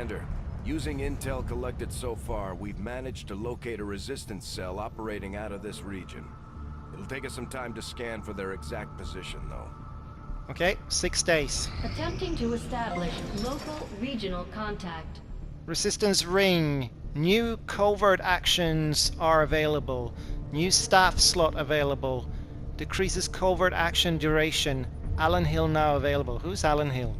Commander. Using intel collected so far, we've managed to locate a resistance cell operating out of this region. It'll take us some time to scan for their exact position, though. Okay, 6 days. Attempting to establish local regional contact. Resistance ring. New covert actions are available. New staff slot available. Decreases covert action duration. Alan Hill now available. Who's Alan Hill?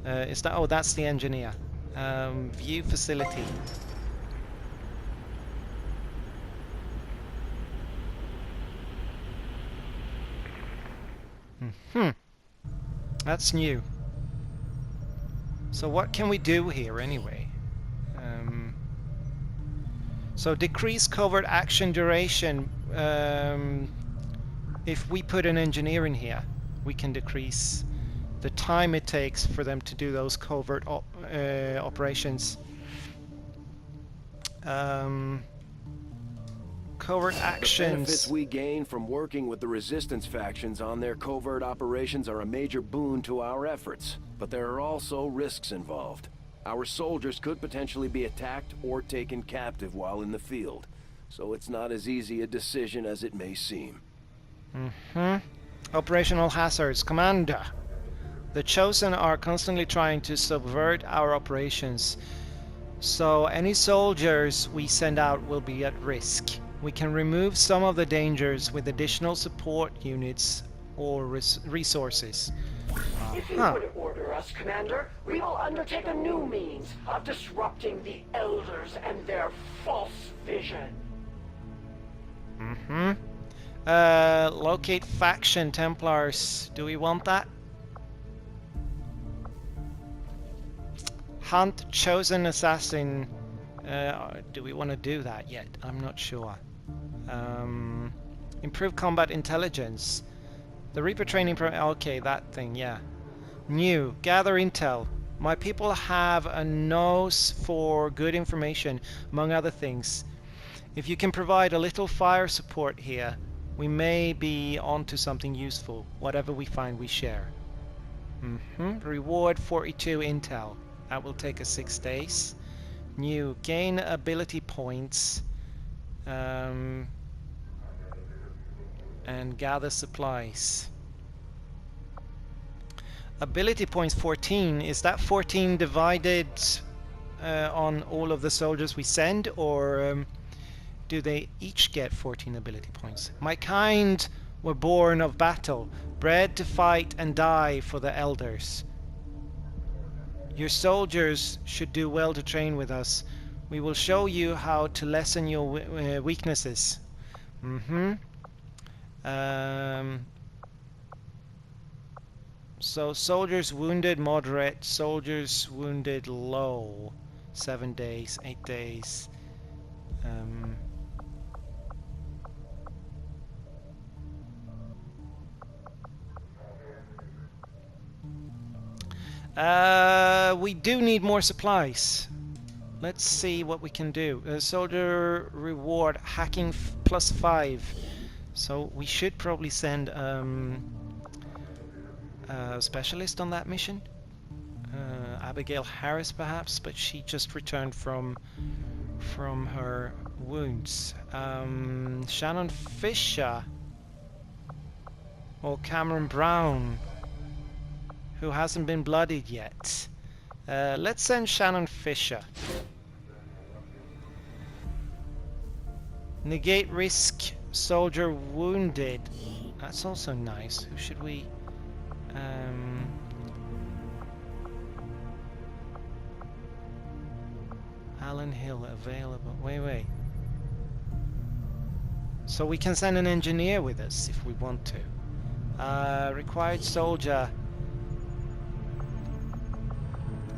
Is that? Oh, that's the engineer. View facility. That's new. So what can we do here anyway? So decrease covert action duration. If we put an engineer in here, we can decrease the time it takes for them to do those covert operations. Covert actions. The benefits we gain from working with the resistance factions on their covert operations are a major boon to our efforts, but there are also risks involved. Our soldiers could potentially be attacked or taken captive while in the field, so it's not as easy a decision as it may seem. Operational hazards. Commander, the Chosen are constantly trying to subvert our operations, so any soldiers we send out will be at risk. We can remove some of the dangers with additional support units or resources. If you would order us, Commander, we will undertake a new means of disrupting the Elders and their false vision. Locate faction Templars. Do we want that? Hunt Chosen Assassin. Do we want to do that yet? I'm not sure. Improve combat intelligence. The Reaper training program. Okay, that thing, yeah. New. Gather intel. My people have a nose for good information, among other things. If you can provide a little fire support here, we may be onto something useful. Whatever we find, we share. Reward 42 intel. That will take us 6 days. New. Gain ability points. And gather supplies. Ability points 14. Is that 14 divided on all of the soldiers we send, or do they each get 14 ability points? My kind were born of battle, bred to fight and die for the Elders. Your soldiers should do well to train with us. We will show you how to lessen your weaknesses. So soldiers wounded moderate, soldiers wounded low. 7 days, 8 days. We do need more supplies. Let's see what we can do. Soldier reward hacking +5. So we should probably send a specialist on that mission. Abigail Harris perhaps, but she just returned from her wounds. Shannon Fisher or Cameron Brown, who hasn't been bloodied yet. Let's send Shannon Fisher. Negate risk, soldier wounded. That's also nice. Who should we... Alan Hill available. Wait. So we can send an engineer with us if we want to. Required soldier.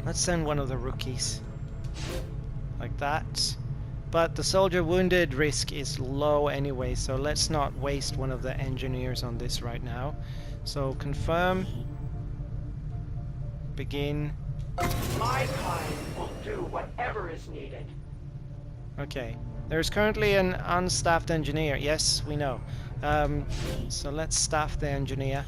Let's send one of the rookies. Like that. But the soldier wounded risk is low anyway, so let's not waste one of the engineers on this right now. So confirm. Begin. My kind will do whatever is needed. Okay. There's currently an unstaffed engineer. Yes, we know. So let's staff the engineer.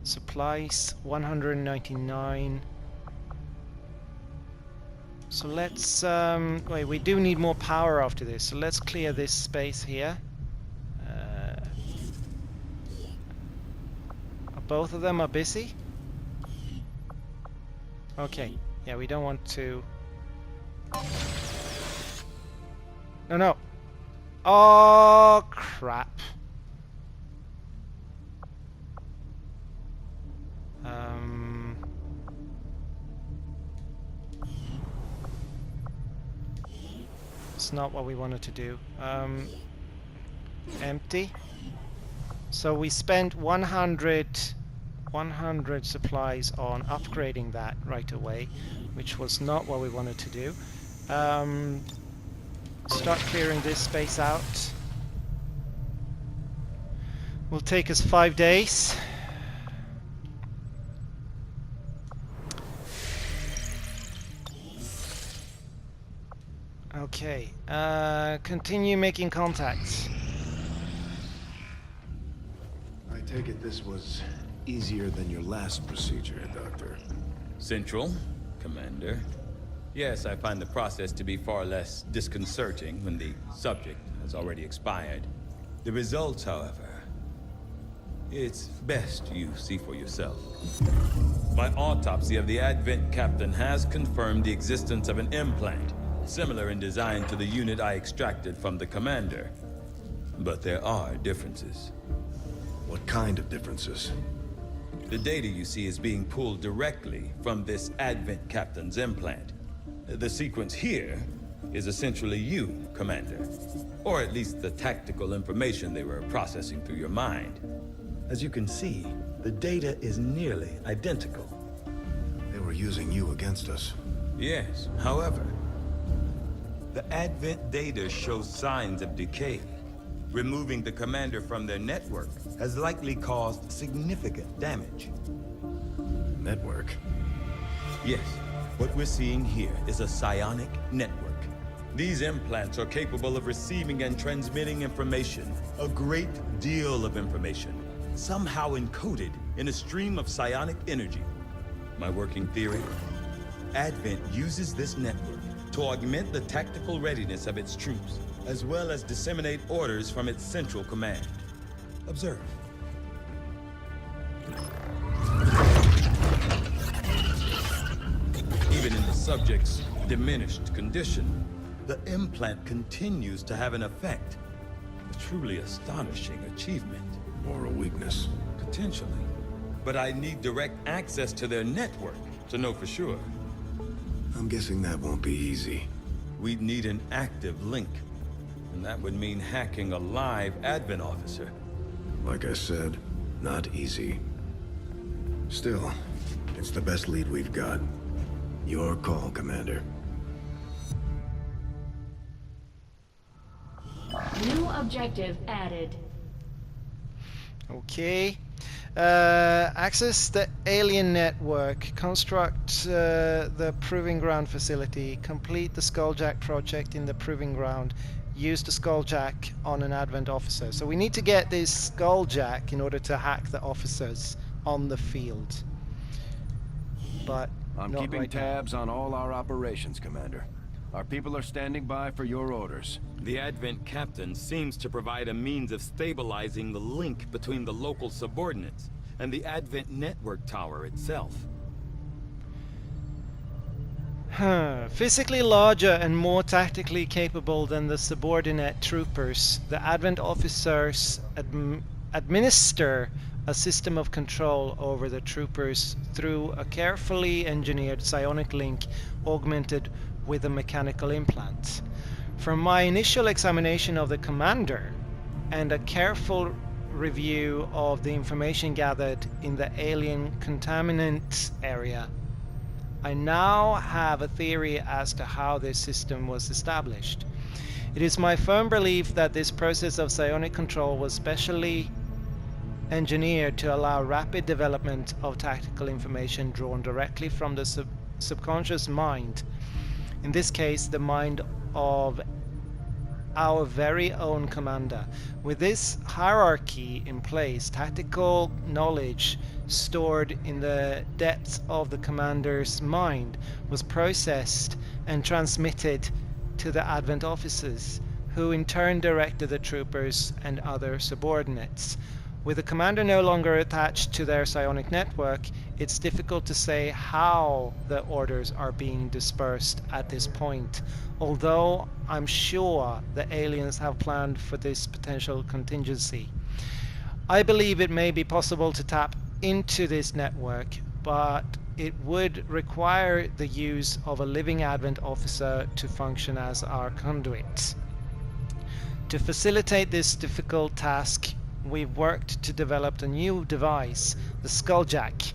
Supplies 199. So let's wait, we do need more power after this, so let's clear this space here. Both of them are busy? Okay, yeah, we don't want to... No. Oh, crap. It's not what we wanted to do. Empty. So we spent 100 supplies on upgrading that right away, which was not what we wanted to do. Start clearing this space out. Will take us 5 days. Okay, continue making contacts. I take it this was easier than your last procedure, Doctor. Central, Commander. Yes, I find the process to be far less disconcerting when the subject has already expired. The results, however, it's best you see for yourself. My autopsy of the Advent Captain has confirmed the existence of an implant, similar in design to the unit I extracted from the Commander. But there are differences. What kind of differences? The data you see is being pulled directly from this Advent Captain's implant. The sequence here is essentially you, Commander. Or at least the tactical information they were processing through your mind. As you can see, the data is nearly identical. They were using you against us. Yes, however, the Advent data shows signs of decay. Removing the Commander from their network has likely caused significant damage. Network? Yes, what we're seeing here is a psionic network. These implants are capable of receiving and transmitting information, a great deal of information, somehow encoded in a stream of psionic energy. My working theory? Advent uses this network to augment the tactical readiness of its troops, as well as disseminate orders from its central command. Observe. Even in the subject's diminished condition, the implant continues to have an effect. A truly astonishing achievement. Or a weakness? Potentially. But I need direct access to their network to know for sure. I'm guessing that won't be easy. We'd need an active link. And that would mean hacking a live Advent officer. Like I said, not easy. Still, it's the best lead we've got. Your call, Commander. New objective added. Okay. Access the alien network. Construct the Proving Ground facility. Complete the Skulljack project in the Proving Ground. Use the Skulljack on an Advent officer. So we need to get this Skulljack in order to hack the officers on the field. But I'm not keeping right now. tabs on all our operations, Commander. Our people are standing by for your orders. The Advent Captain seems to provide a means of stabilizing the link between the local subordinates and the Advent network tower itself. Physically larger and more tactically capable than the subordinate troopers, the Advent officers administer a system of control over the troopers through a carefully engineered psionic link augmented with a mechanical implant. From my initial examination of the Commander and a careful review of the information gathered in the alien contaminant area, I now have a theory as to how this system was established. It is my firm belief that this process of psionic control was specially engineered to allow rapid development of tactical information drawn directly from the subconscious mind. In this case, the mind of our very own commander. With this hierarchy in place, tactical knowledge stored in the depths of the commander's mind was processed and transmitted to the Advent officers, who in turn directed the troopers and other subordinates. With the commander no longer attached to their psionic network, it's difficult to say how the orders are being dispersed at this point, although I'm sure the aliens have planned for this potential contingency. I believe it may be possible to tap into this network, but it would require the use of a living Advent officer to function as our conduit. To facilitate this difficult task, we've worked to develop a new device, the Skulljack,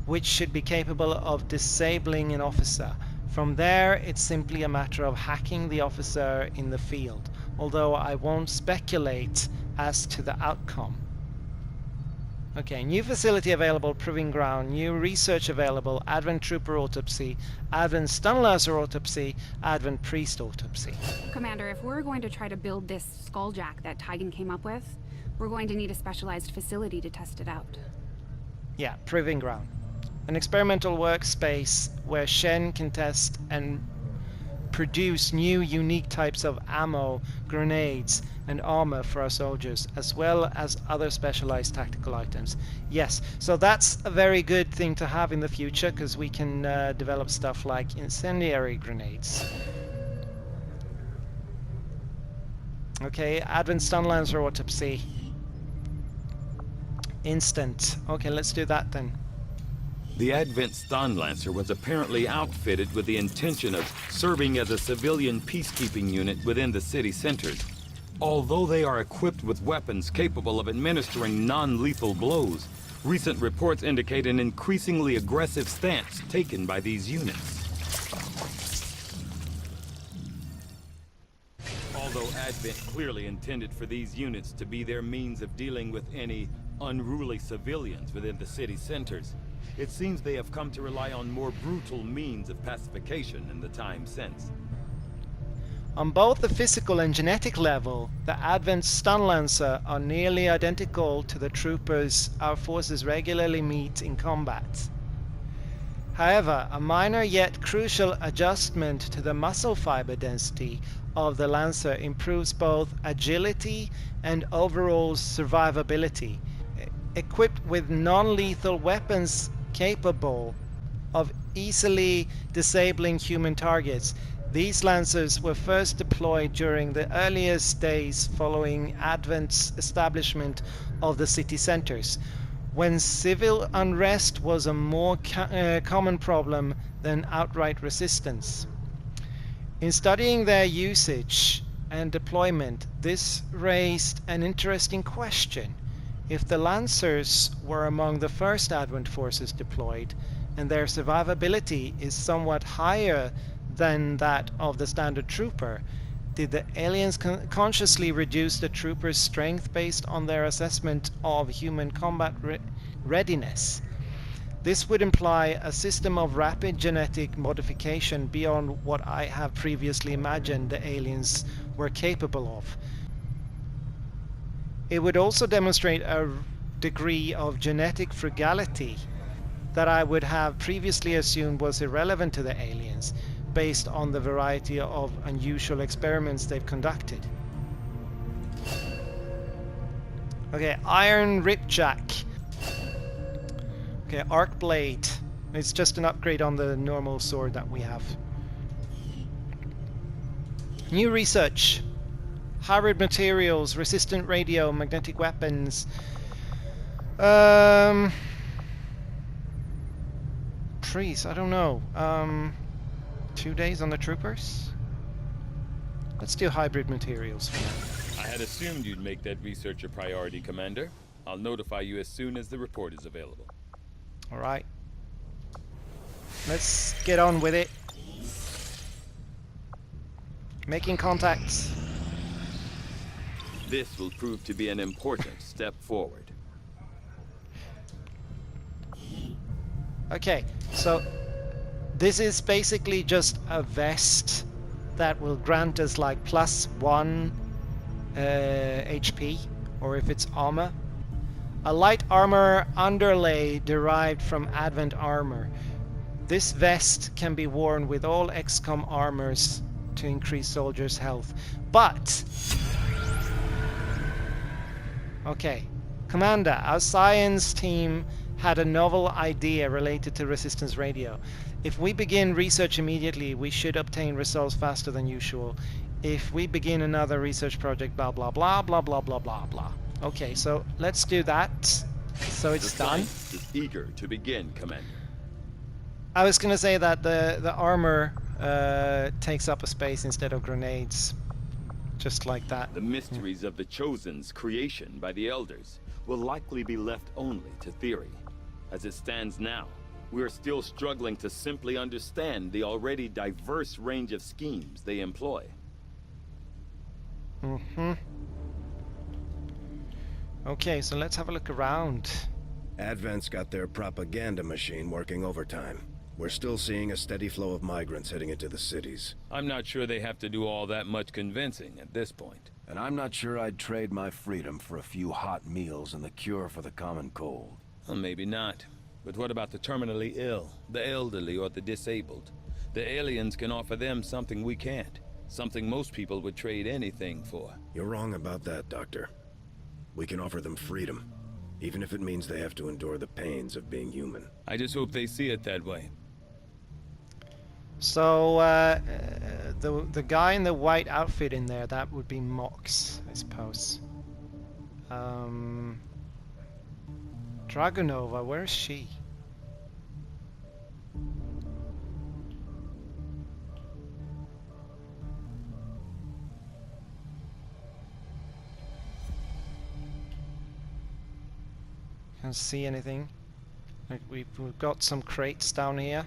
which should be capable of disabling an officer. From there, it's simply a matter of hacking the officer in the field, although I won't speculate as to the outcome. Okay, new facility available, Proving Ground, new research available, Advent Trooper Autopsy, Advent Stun Laser Autopsy, Advent Priest Autopsy. Commander, if we're going to try to build this Skulljack that Tigan came up with, we're going to need a specialized facility to test it out. Yeah, Proving Ground. An experimental workspace where Shen can test and produce new unique types of ammo, grenades, and armor for our soldiers, as well as other specialized tactical items. Yes, so that's a very good thing to have in the future, because we can develop stuff like incendiary grenades. Okay, Advent Stun Lancer Autopsy. Instant. Okay, let's do that then. The Advent Stun Lancer was apparently outfitted with the intention of serving as a civilian peacekeeping unit within the city centers. Although they are equipped with weapons capable of administering non-lethal blows, recent reports indicate an increasingly aggressive stance taken by these units. Although Advent clearly intended for these units to be their means of dealing with any unruly civilians within the city centers, it seems they have come to rely on more brutal means of pacification in the time since. On both the physical and genetic level, the Advent Stun Lancer are nearly identical to the troopers our forces regularly meet in combat. However, a minor yet crucial adjustment to the muscle fiber density of the Lancer improves both agility and overall survivability. Equipped with non-lethal weapons capable of easily disabling human targets, these Lancers were first deployed during the earliest days following Advent's establishment of the city centers, when civil unrest was a more common problem than outright resistance. In studying their usage and deployment, this raised an interesting question. If the Lancers were among the first Advent forces deployed, and their survivability is somewhat higher than that of the standard trooper, did the aliens consciously reduce the trooper's strength based on their assessment of human combat readiness? This would imply a system of rapid genetic modification beyond what I have previously imagined the aliens were capable of. It would also demonstrate a degree of genetic frugality that I would have previously assumed was irrelevant to the aliens, based on the variety of unusual experiments they've conducted. Okay, Iron Ripjack. Okay, Arc Blade. It's just an upgrade on the normal sword that we have. New research. Hybrid materials, resistant radio, magnetic weapons. Trees, I don't know. 2 days on the troopers? Let's do hybrid materials for now. I had assumed you'd make that research a priority, Commander. I'll notify you as soon as the report is available. Alright. Let's get on with it. Making contacts. This will prove to be an important step forward. Okay, so this is basically just a vest that will grant us like +1 HP, or if it's armor. A light armor underlay derived from Advent armor. This vest can be worn with all XCOM armors to increase soldiers' health. But... okay. Commander, our science team had a novel idea related to resistance radio. If we begin research immediately, we should obtain results faster than usual. If we begin another research project, blah blah blah blah blah blah blah blah. Okay, so let's do that. So it's done. The science is eager to begin, Commander. I was gonna say that the armor takes up a space instead of grenades, just like that. The mysteries of the Chosen's creation by the Elders will likely be left only to theory. As it stands now, we are still struggling to simply understand the already diverse range of schemes they employ. Okay, so let's have a look around. Advent's got their propaganda machine working overtime. We're still seeing a steady flow of migrants heading into the cities. I'm not sure they have to do all that much convincing at this point. And I'm not sure I'd trade my freedom for a few hot meals and the cure for the common cold. Well, maybe not. But what about the terminally ill, the elderly, or the disabled? The aliens can offer them something we can't. Something most people would trade anything for. You're wrong about that, Doctor. We can offer them freedom, even if it means they have to endure the pains of being human. I just hope they see it that way. So, the guy in the white outfit in there, that would be Mox, I suppose. Dragonova, where is she? Can't see anything. Like we've got some crates down here.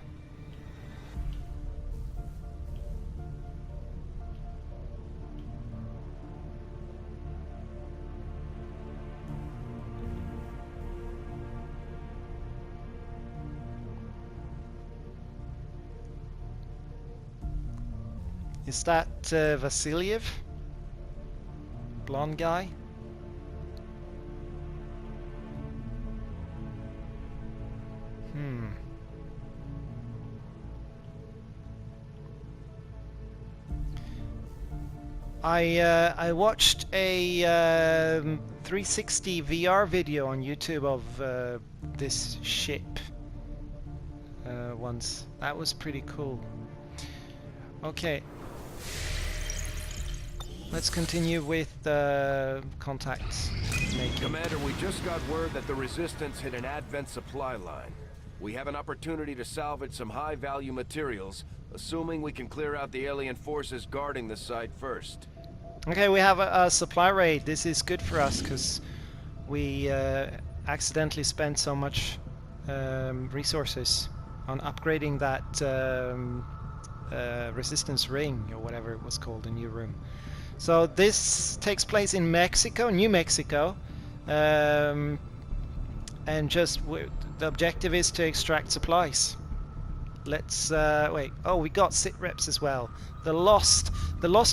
Is that Vasiliev? Blonde guy? I watched a 360 VR video on YouTube of this ship once. That was pretty cool. Okay. Let's continue with contacts making. Commander, we just got word that the Resistance hit an Advent supply line. We have an opportunity to salvage some high-value materials, assuming we can clear out the alien forces guarding the site first. Okay, we have a supply raid. This is good for us because we accidentally spent so much resources on upgrading that resistance ring, or whatever it was called, a new room. So this takes place in Mexico, New Mexico, and just the objective is to extract supplies. Let's wait. Oh, we got sit reps as well. The lost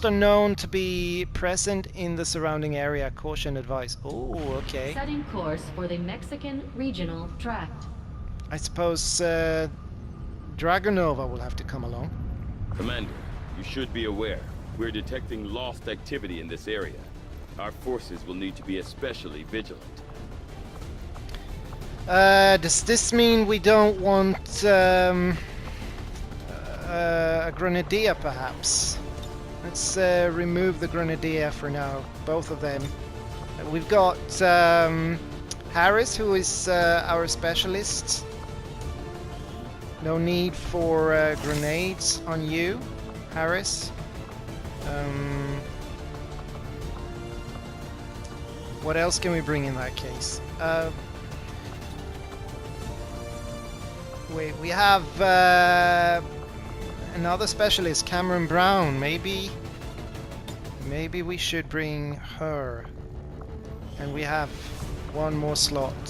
are known to be present in the surrounding area. Caution advice. Oh, okay. Setting course for the Mexican regional tract. I suppose Dragonova will have to come along. Commander, you should be aware. We're detecting lost activity in this area. Our forces will need to be especially vigilant. Does this mean we don't want a Grenadier, perhaps? Let's remove the Grenadier for now, both of them. We've got Harris, who is our specialist. No need for grenades on you, Harris. What else can we bring in that case? Wait, we have another specialist, Cameron Brown. Maybe we should bring her. And we have one more slot.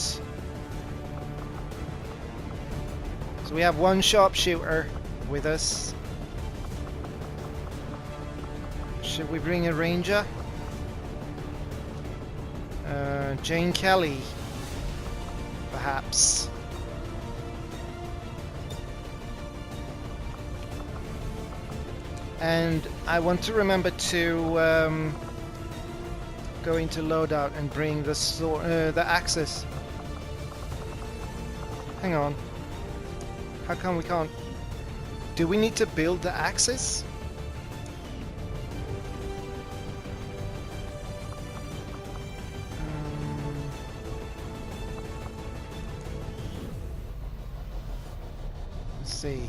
So we have one sharpshooter with us. Should we bring a ranger? Jane Kelly, perhaps. And I want to remember to go into loadout and bring the axis. Hang on. How come we can't? Do we need to build the axis? Let's see.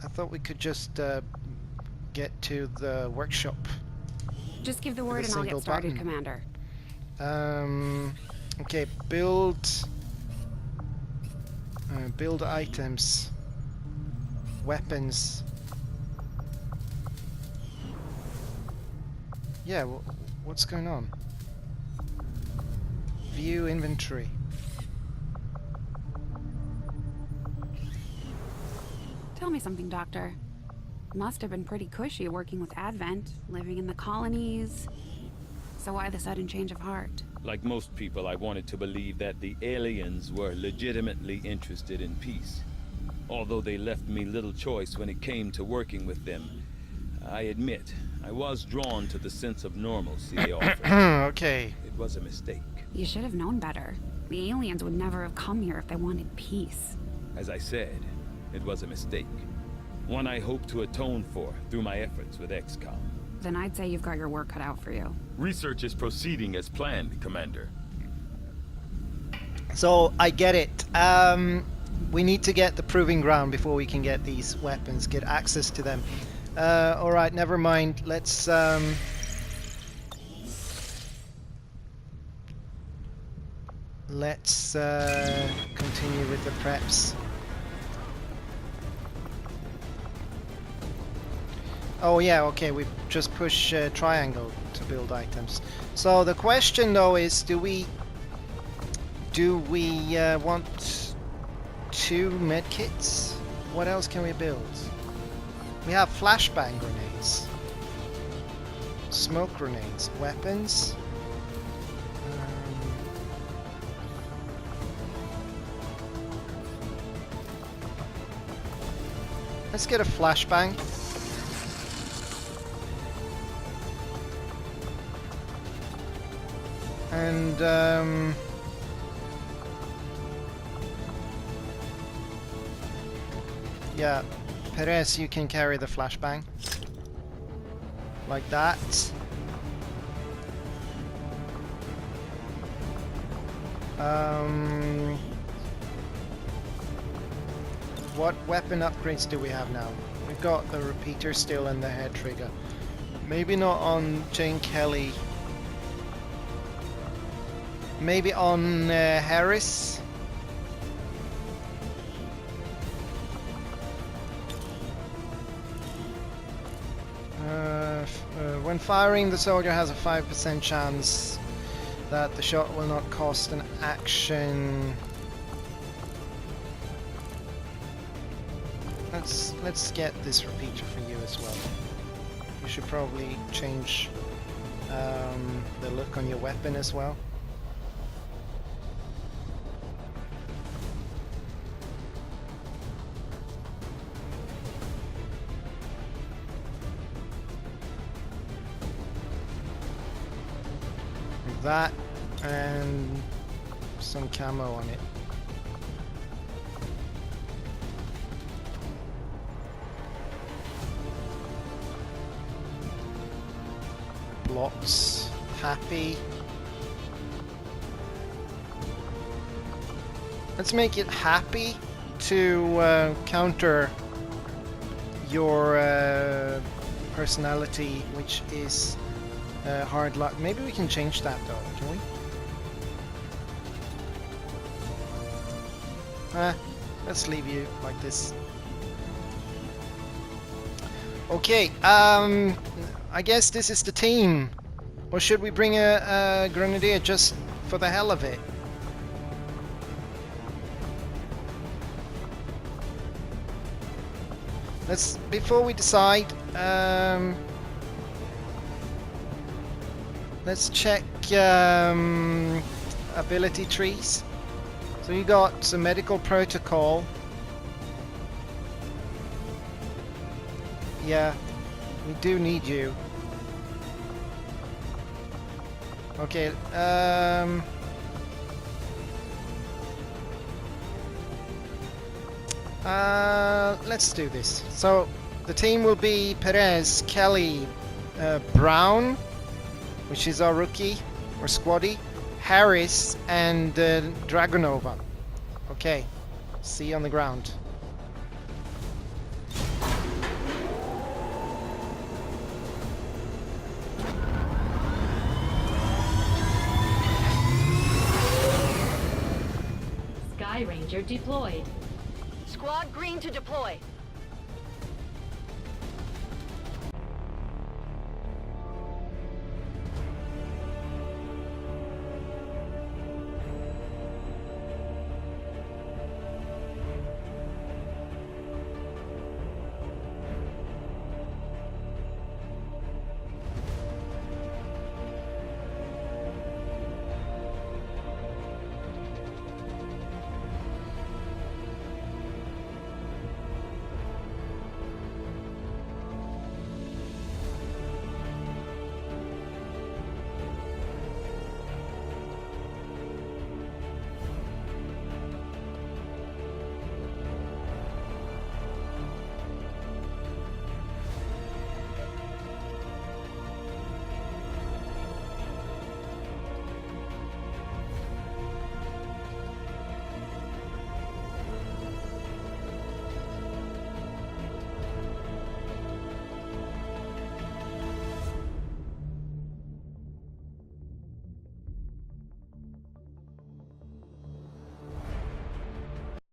I thought we could just get to the workshop. Just give the word and I'll get started, Commander. Okay, build items, weapons. Yeah, what's going on? View inventory. Tell me something, Doctor. Must have been pretty cushy working with Advent, living in the colonies. So why the sudden change of heart? Like most people, I wanted to believe that the aliens were legitimately interested in peace. Although they left me little choice when it came to working with them, I admit, I was drawn to the sense of normalcy they offered. Okay. It was a mistake. You should have known better. The aliens would never have come here if they wanted peace. As I said, it was a mistake. One I hope to atone for through my efforts with XCOM. Then I'd say you've got your work cut out for you. Research is proceeding as planned, Commander. So, I get it. We need to get the proving ground before we can get these weapons, get access to them. Alright, never mind. Let's continue with the preps. Oh yeah, okay, we just push triangle to build items. So the question though is, do we want 2 medkits? What else can we build? We have flashbang grenades, smoke grenades, weapons. Let's get a flashbang. And yeah, Perez, you can carry the flashbang like that. What weapon upgrades do we have now? We've got the repeater still and the head trigger. Maybe not on Jane Kelly. Maybe on Harris. When firing, the soldier has a 5% chance that the shot will not cost an action. Let's get this repeater for you as well. You should probably change the look on your weapon as well. That and some camo on it. Blocks, happy. Let's make it happy to counter your personality, which is hard luck. Maybe we can change that though, can we? Let's leave you like this. Okay, I guess this is the team. Or should we bring a grenadier just for the hell of it? before we decide, let's check ability trees. So you got a medical protocol. Yeah, we do need you. Okay, let's do this. So the team will be Perez, Kelly, Brown, which is our rookie or squaddy, Harris, and Dragonova. Okay, see you on the ground. Sky Ranger deployed. Squad green to deploy.